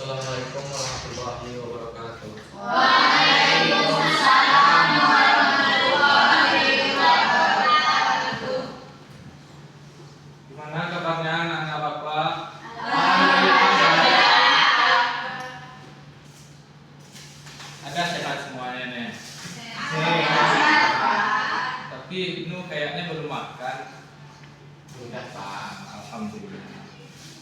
Assalamualaikum warahmatullahi wabarakatuh. Waalaikumsalam warahmatullahi wabarakatuh. Gimana kabarnya anak-anak Bapak? Alhamdulillah. Ada sehat semuanya nih. Sehat. Tapi Ibnu kayaknya belum makan. Sudah Pak, alhamdulillah.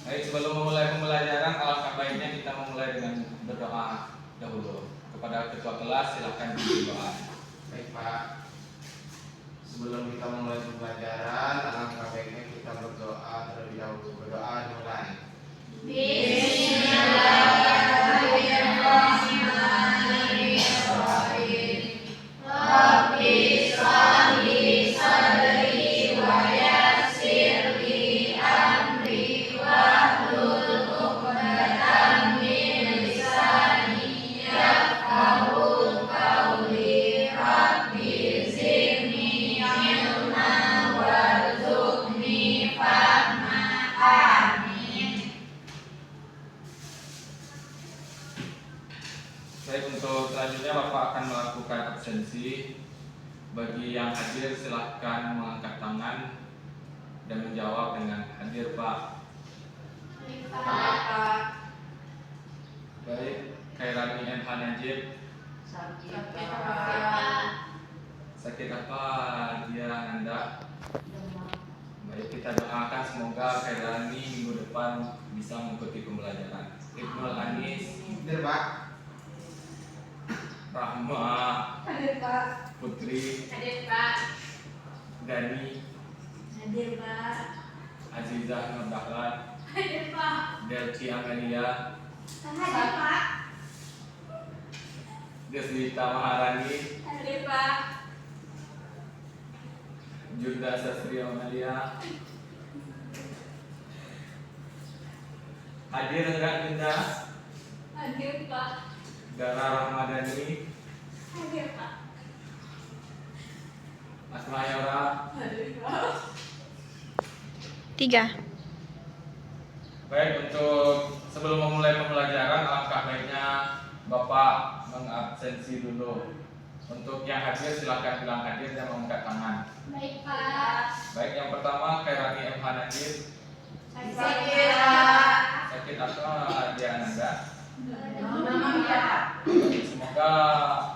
Baik, sebelum memulai pembelajaran, alangkah baiknya kita memulai dengan berdoa dahulu. Kepada ketua kelas silakan berdoa. Baik Pak, sebelum kita mulai pembelajaran, alangkah baiknya kita berdoa terlebih dahulu. Berdoa dimulai. Bismillahirrahmanirrahim. Rabbi shrahli sadri wa yassir li amri wahlul 'uqdatam min lisani yafqahu qawli. Rabbi zidni ilman warzuqni fahma. Amin. Baik, untuk selanjutnya Bapak akan melakukan absensi. Bagi yang hadir silahkan mengangkat tangan dan menjawab dengan hadir Pak. Baik, Khairani MH Najib. Sakit apa dia Anda? Baik, kita doakan semoga Khairani minggu depan bisa mengikuti pembelajaran. Ibnul Anis, Hadir Pak. Rahma, Hadir Pak. Putri, Hadir Pak. Dani, Hadir Pak. Azizah Nur Dahlan, Hadir Pak. Delci Amelia, Hadir Pak. Deslita Maharani, Hadir Pak. Junda Sastri Amalia. Hadir enggak Junda? Hadir Pak. Dara Rahmadani, Hadir Pak. Asma Yora. Hadir Pak. 3. Baik, untuk sebelum memulai pembelajaran alangkah baiknya Bapak mengabsensi dulu. Untuk yang hadir silakan bilang hadir dan mengangkat tangan. Baik Pak. Baik, yang pertama Khairani MH Najib. Sakit Pak. Sakit apa dia Anda? Demam ya. Semoga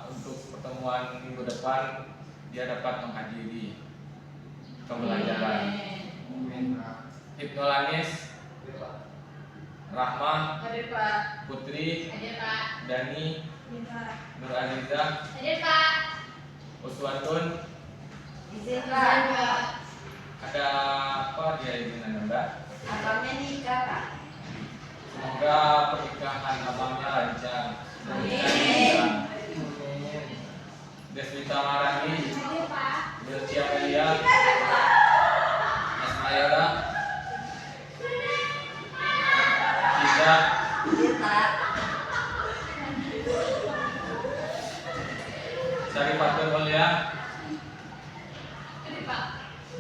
untuk pertemuan minggu depan dia dapat menghadiri pembelajaran. Amin Pak. Ibnul Anis, Hadir Pak. Rahma, Hadir Pak. Putri, Hadir Pak. Dani, Hadir Pak. Nur Azizah, Hadir Pak. Uswatun. Izin Pak. Ada apa dia dengan Anda? Abangnya nikah Pak. Semoga pernikahan abangnya lancar. Amin. Deslita Marani, Hadir Pak. Delci Amelia, Asma Yora, Tiza, Hadir Pak. Syarifatul Mulia. Hadir Pak.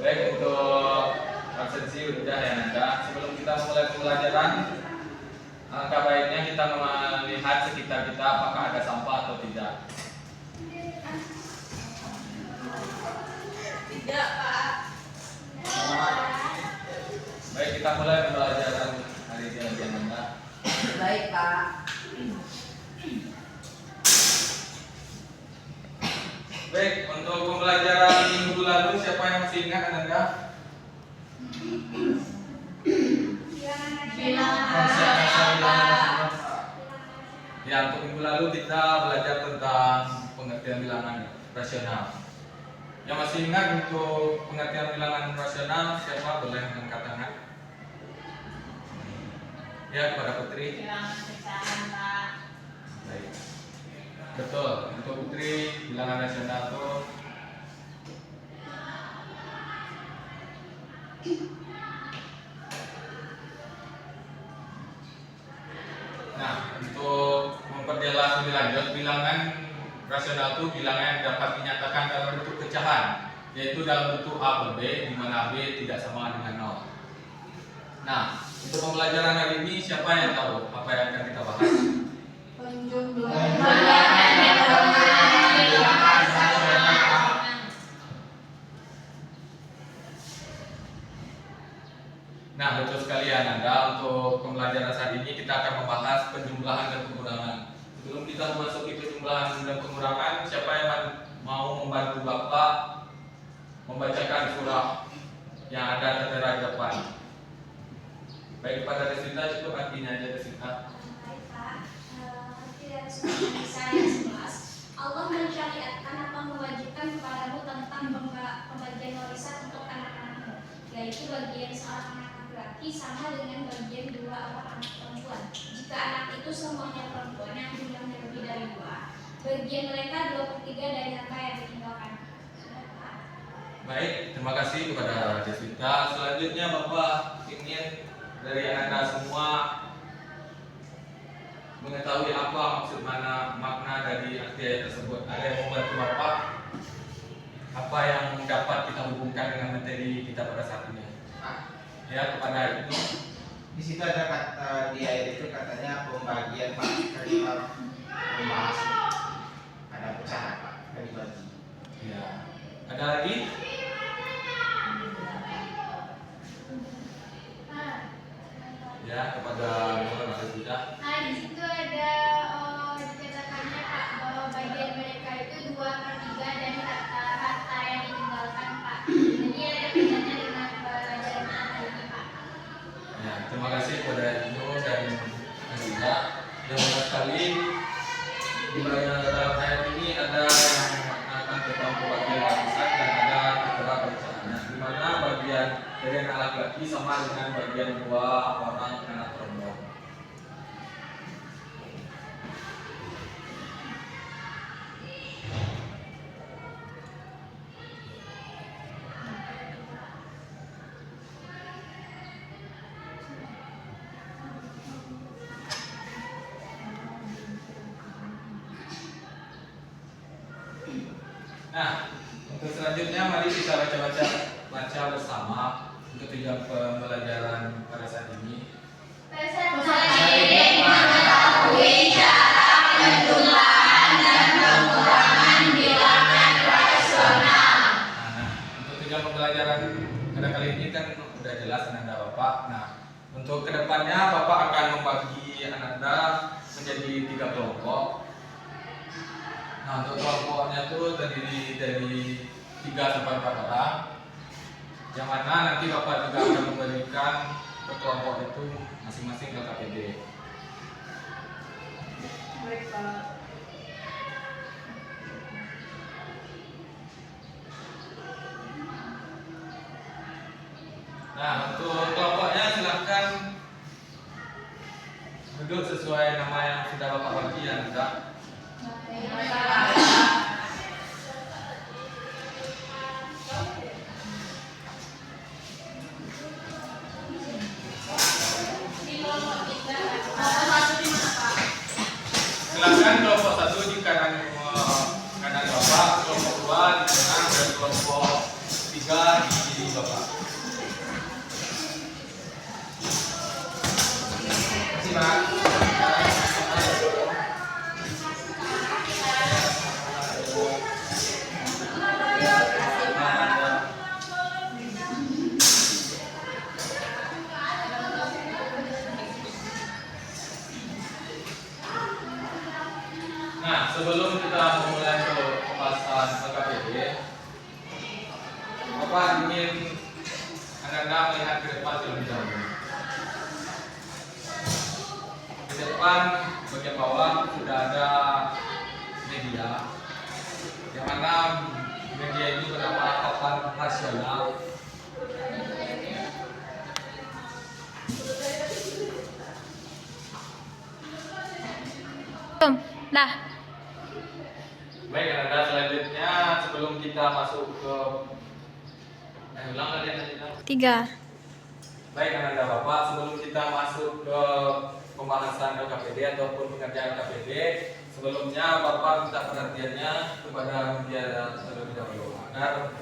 Baik, untuk absensi sudah ya Anda. Sebelum kita mulai pembelajaran, alangkah baiknya kita melihat sekitar kita apakah ada sampah atau tidak. Tidak Pak. Baik, kita mulai pembelajaran hari ini Anda. Baik Pak. Baik, untuk pembelajaran minggu lalu siapa yang masih ingat Anda? Ya, untuk minggu lalu kita belajar tentang pengertian bilangan rasional. Yang masih ingat untuk pengertian bilangan rasional siapa boleh mengangkat tangan? Ya, kepada Putri. Bilangan pecahan Pak. Baik. Betul, untuk Putri bilangan rasional itu nah, untuk memperjelas lebih lanjut, bilangan rasional itu bilangan yang dapat dinyatakan dalam bentuk pecahan, yaitu dalam bentuk A per B, di mana B tidak sama dengan 0. Nah, untuk pembelajaran hari ini siapa yang tahu apa yang akan kita bahas? Nah, betul sekali Ananda. Untuk pembelajaran saat ini kita akan membahas penjumlahan dan pengurangan. Sebelum kita memasuki penjumlahan dan pengurangan, siapa yang mau membantu Bapak membacakan surah yang ada tertera di depan? Baik pada Desita, cukup artinya aja Desita. Baik Pak, arti dari surah An-Nisa ayat 11, Allah mensyariatkan atau mewajibkan kepadamu tentang pembagian warisan untuk anak-anakmu, yaitu bagian seorang anak laki-laki sama dengan bagian dua orang anak perempuan. Jika anak itu semuanya perempuan yang jumlahnya lebih dari 2, bagian mereka 2/3 dari harta yang ditinggalkan. Sudah Pak. Baik, terima kasih kepada Desita. Selanjutnya Bapak ingin dari Anda semua mengetahui apa maksud makna dari arti ayat tersebut. Ada yang membantu Bapak? Apa yang dapat kita hubungkan dengan materi kita pada saat ini? Ya, kepada itu. Di situ ada kata, di ayat itu katanya pembagian Pak, kalimat membahas ada pecahan Pak, kan dibagi. Ya. Ada lagi? Ya, kepada Bapak Desita. Nah, di situ ada dikatakannya Pak bahwa bagian mereka itu 2/3 dari harta yang ditinggalkan Pak. Jadi ada kaitannya dengan pelajaran hari ini Pak. Ya, terima kasih kepada Ibu dan Desita. Yang benar sekali di dalam ayat ini ada yang akan tentang pembagian warisan dan ada tertera perencanaan. Di mana bagian dari anak laki-laki sama dengan bagian dua orang anak perempuan. Nah, untuk selanjutnya mari kita baca bersama untuk tujuan pembelajaran pada saat ini. Peserta didik mengetahui cara penjumlahan dan pengurangan bilangan rasional. Nah, untuk tujuan pembelajaran pada kali ini kan sudah jelas Ananda Bapak. Nah, untuk kedepannya Bapak akan membagi Ananda menjadi 3 kelompok. Nah, untuk kelompoknya itu terdiri dari 3 sampai 4 orang. Yang mana nanti Bapak juga akan memberikan ke kelompok itu masing-masing ke KPD. Baik Pak. Nah, untuk kelompoknya silahkan duduk sesuai nama yang sudah Bapak bagi ya, Anda. Silakan kelompok 1 di kanan Bapak, kelompok 2 di tengah dan kelompok 3 di kiri Bapak. Terima kasih Pak. Nah, sebelum kita memulai ke pembahasan LKPD, Bapak ingin Anda melihat ke depan terlebih dahulu. Di depan bagian bawah sudah ada media, yang mana media ini bernama papan rasional. Dah. Baik, Anda selanjutnya sebelum kita masuk ke ulang lagi Anda. 3. Baik, Anda Bapak, sebelum kita masuk ke pembahasan LKPD ataupun pengerjaan LKPD, sebelumnya Bapak minta perhatiannya kepada media terlebih dahulu agar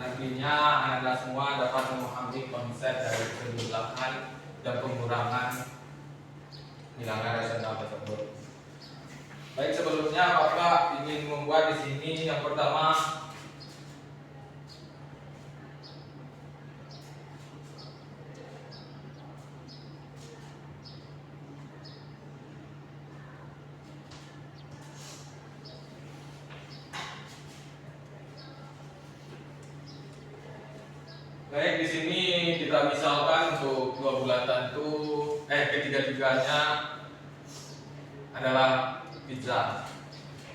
nantinya Anda semua dapat memahami konsep dari penjelasan dan pengurangan hilangnya rasional tersebut. Baik, sebelumnya Bapak ingin membuat di sini yang pertama baik, di sini kita misalkan untuk dua bulatan itu ketiga-tiganya adalah pizza.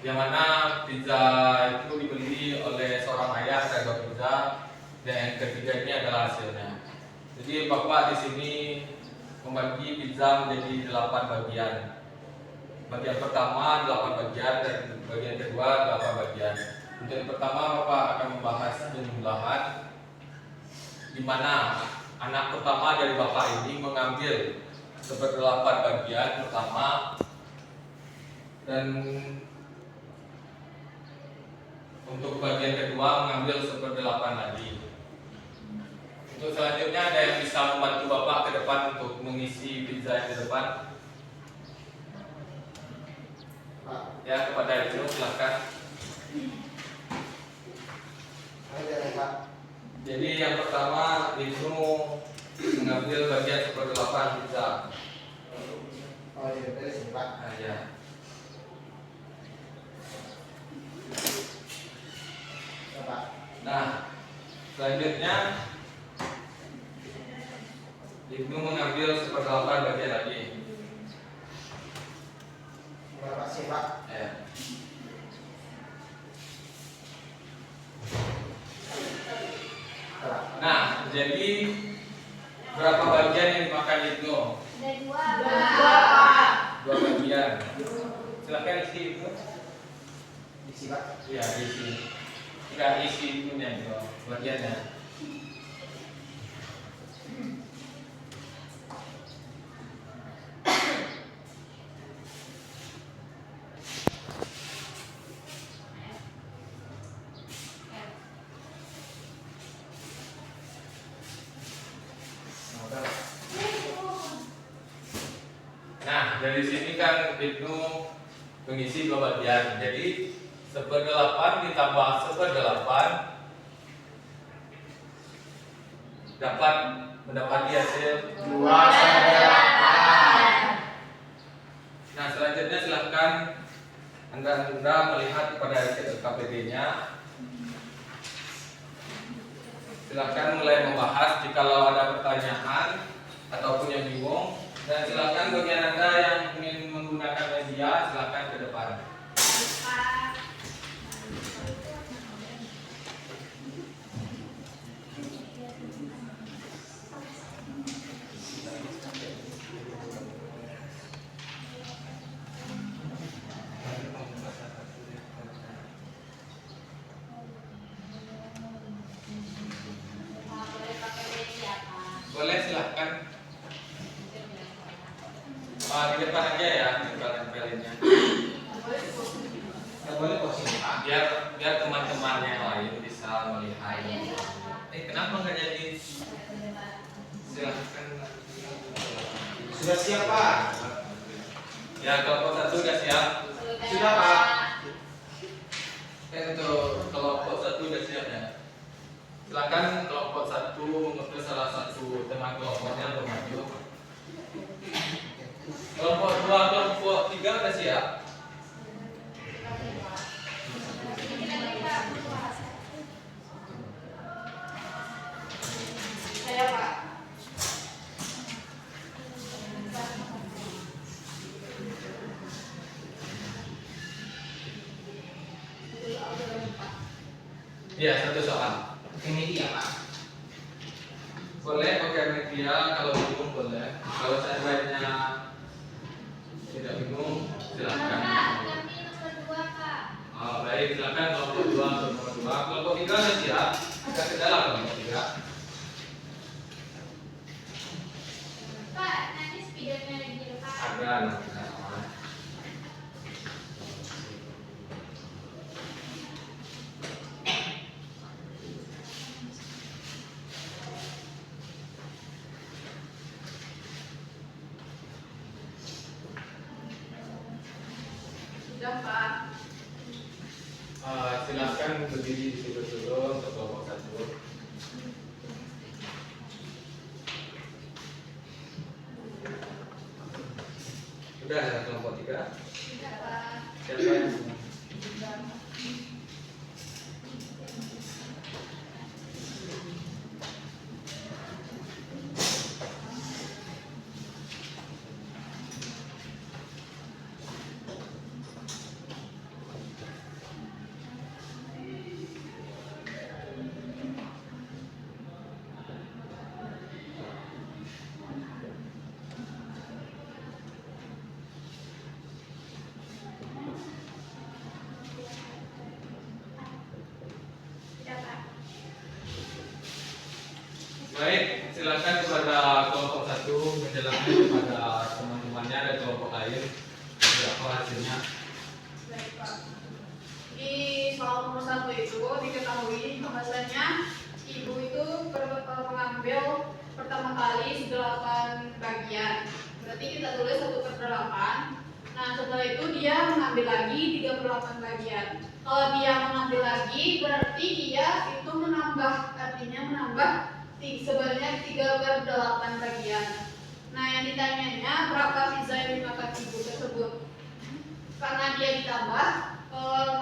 Yang mana pizza itu dibeli oleh seorang ayah harga pizza, dan yang ketiga ini adalah hasilnya. Jadi Bapak di sini membagi pizza menjadi 8 bagian. Bagian pertama 8 bagian dan bagian kedua 8 bagian. Untuk yang pertama Bapak akan membahas penjumlahan, di mana anak pertama dari Bapak ini mengambil 1/8 bagian pertama, dan untuk bagian kedua mengambil 1/8 lagi. Untuk selanjutnya ada yang bisa membantu Bapak ke depan untuk mengisi pizza yang di depan? Ya, kepada itu silakan. Jadi yang pertama Ibnu mengambil bagian 1/8 pizza. Oh iya, beres nih Pak. Nah, ya. Pak. Nah, selanjutnya Ibnu mengambil 1/8 bagian lagi. Berapa sih Pak? Ya. Nah, jadi berapa bagian yang dimakan Ibnu? Ada dua. Dua bagian. Silakan isi itu. Isi Pak. Iya, isi. Enggak isi itunya itu bagiannya. Nah, dari sini kan Ibnu mengisi dua bagian. Jadi 1/8 ditambah 1/8 dapat mendapati hasil 2/8. Nah, selanjutnya silahkan Anda melihat kepada KPD-nya. Silahkan mulai membahas jikalau ada pertanyaan ataupun yang bingung, dan silahkan bagian Anda yang ingin menggunakan media silahkan ke depan. Boleh, silahkan. Di depan aja ya, tempelinnya. Nggak boleh posisi Pak. Biar teman-teman yang lain bisa melihat. Kenapa nggak jadi? Silahkan. Sudah siap Pak? Ya, kelompok 1 sudah siap. Sudah Pak. Untuk kelompok 1 sudah siap ya. Silakan kelompok 1 mengutus salah satu teman kelompoknya untuk maju. Kelompok 2, kelompok 3 sudah siap. Saya Pak. Iya, satu soal. Pakai media Pak. Boleh pakai media, kalau bingung boleh. Kalau saya baiknya tidak bingung, silakan. Kami nomor 2 Kak. Oh, baik, silakan kelompok 2 untuk nomor 2. Kelompok 3 sudah siap. Kita ke dalam kelompok 3. Pak, nanti spidolnya lagi Pak. Ada nanti. Sudah Pak. Silakan berdiri di situ dulu untuk kelompok 1. Sudah ada kelompok 3. Sudah Pak. Siapa yang Sudah Pak. baik, silakan kepada kelompok 1 menjelaskan kepada teman-temannya dan kelompok lain berapa hasilnya. Baik Pak. Di soal nomor 1 itu diketahui bahwasanya ibu itu mengambil pertama kali 8 bagian. Berarti kita tulis 1/8. Nah setelah itu dia mengambil lagi 38 bagian. Kalau dia mengambil lagi berarti dia itu menambah, artinya menambah sebanyak 3/8 bagian. Nah yang ditanyanya berapa pizza yang dimakan ibu tersebut. Karena dia ditambah,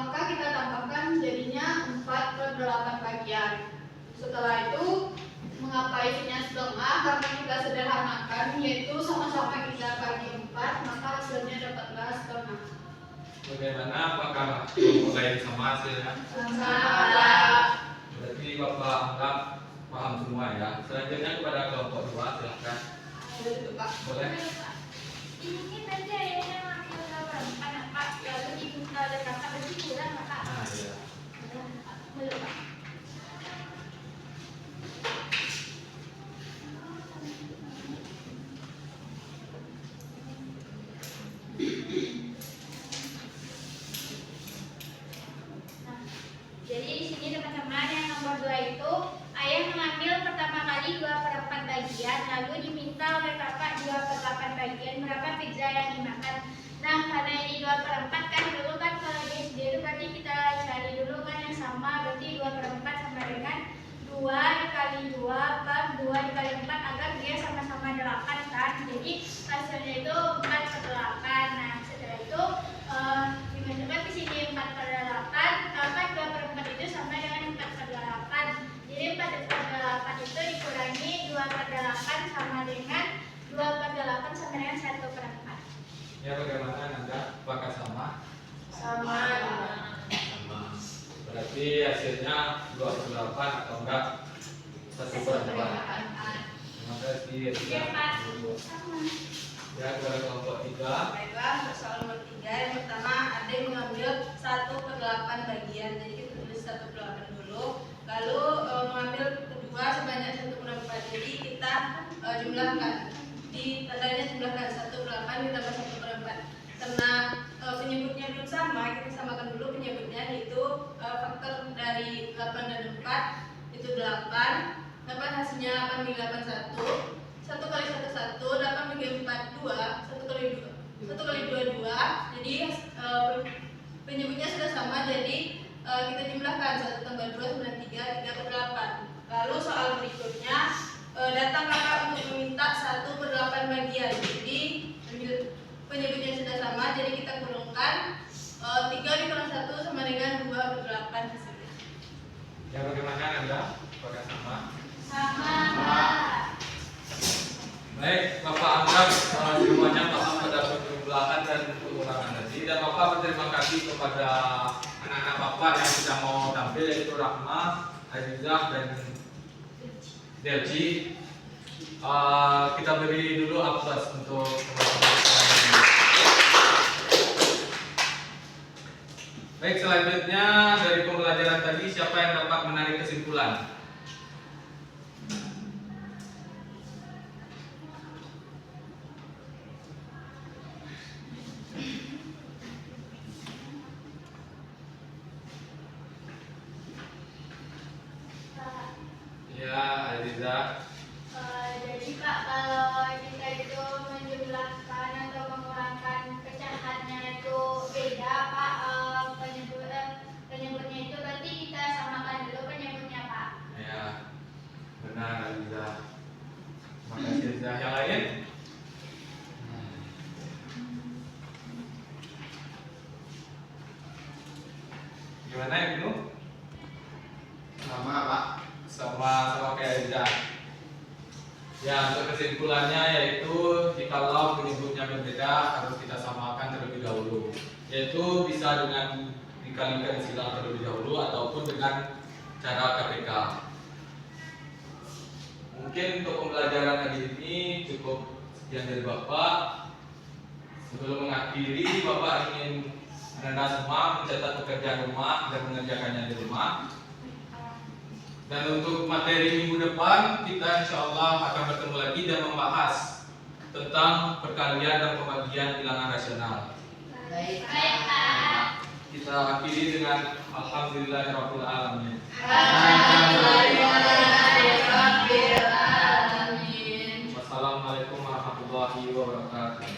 maka kita tambahkan jadinya 4/8 bagian. Setelah itu mengapa isinya setengah? Karena kita sederhanakan, yaitu sama-sama kita bagi 4, maka hasilnya dapatlah setengah. Bagaimana? Apakah kelompok lain sama hasilnya? Sama. Berarti Bapak anggap paham semua ya. Selanjutnya kepada kelompok 2, silakan. Boleh? Ini nanti ayahnya ngambil gambar anak Pak, lalu dibuka oleh kakak, berarti kurang Pak. Nah, iya. Belum Pak. Nah, jadi di sini teman-teman yang nomor 2 itu ayah mengambil pertama kali 2/4 bagian, lalu diminta oleh kakak 2/8 bagian berapa pizza yang dimakan. Nah karena ini 2/4 kan dulu kan kalau di SD itu berarti kita cari dulu kan yang sama, berarti 2/4 sama dengan 2 dikali 2 per 2 dikali 4 agar dia sama-sama 8 kan. Jadi hasilnya itu 4/8. Nah setelah itu dimasukkan di sini 4/8, dapat 2/4 itu sama dengan 4/8. Jadi 4/8 itu dikurangi 2/8 sama dengan 2/8 sama dengan 1/4. Ya, bagaimana Anda? Apakah sama? Sama. Sama. Berarti hasilnya 2/8 atau enggak? 1/8. Terima kasih. Iya Pak, sama. Ya, kepada kelompok 3. Baiklah, untuk soal nomor 3 yang pertama ada yang mengambil 1/8 bagian. Jadi kita tulis 1/8 dulu. Lalu mengambil kedua sebanyak 1/4. Jadi kita jumlahkan. Di tandanya jumlahkan 1/8 ditambah 1/4. Karena penyebutnya belum sama, kita samakan dulu penyebutnya, yaitu faktor dari 8 dan 4 itu 8. Dapat hasilnya 8 bagi 8 1. 1 kali 1 1, 8 bagi 4 2, 1 kali 2 2. Jadi penyebutnya sudah sama, jadi kita jumlahkan 1 tambah 2 sama 3, 3/8. Lalu soal berikutnya datang kakak untuk meminta 1/8 bagian. Jadi penyebutnya sudah sama, jadi kita kurungkan 3 dikurang 1 sama dengan 2/8 hasilnya. Ya, bagaimana Anda? Apakah sama? Sama Pak. Baik, Bapak anggap semuanya paham pada penjumlahan dan pengurangan tadi. Dan Bapak berterima kasih kepada anak-anak Bapak yang sudah mau tampil, yaitu Rahma, Azizah, dan Delci. Kita beri dulu aplaus untuk teman-teman sekalian. Baik, selanjutnya dari pembelajaran tadi siapa yang dapat menarik kesimpulan? Ya, Aziza. Jadi Pak, kalau kita itu menjumlahkan atau mengurangkan pecahannya itu beda Pak. Yang lain? Gimana Ibnu? Sama Pak. Sama kayak Ida. Ya, untuk kesimpulannya yaitu jikalau penyebutnya berbeda harus kita samakan terlebih dahulu. Yaitu bisa dengan dikalikan istilah terlebih dahulu ataupun dengan cara KPK. Mungkin untuk pembelajaran hari ini cukup sekian dari Bapak. Sebelum mengakhiri, Bapak ingin Anda semua mencatat pekerjaan rumah dan mengerjakannya di rumah. Dan untuk materi minggu depan, kita insya Allah akan bertemu lagi dan membahas tentang perkalian dan pembagian bilangan rasional. Baik. Kita akhiri dengan Alhamdulillahirabbil alamin. Wassalamualaikum warahmatullahi wabarakatuh.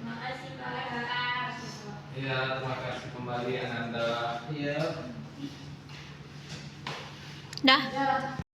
Makasih Pak. Iya, terima kasih kembali Ananda. Iya. Dah. Ya.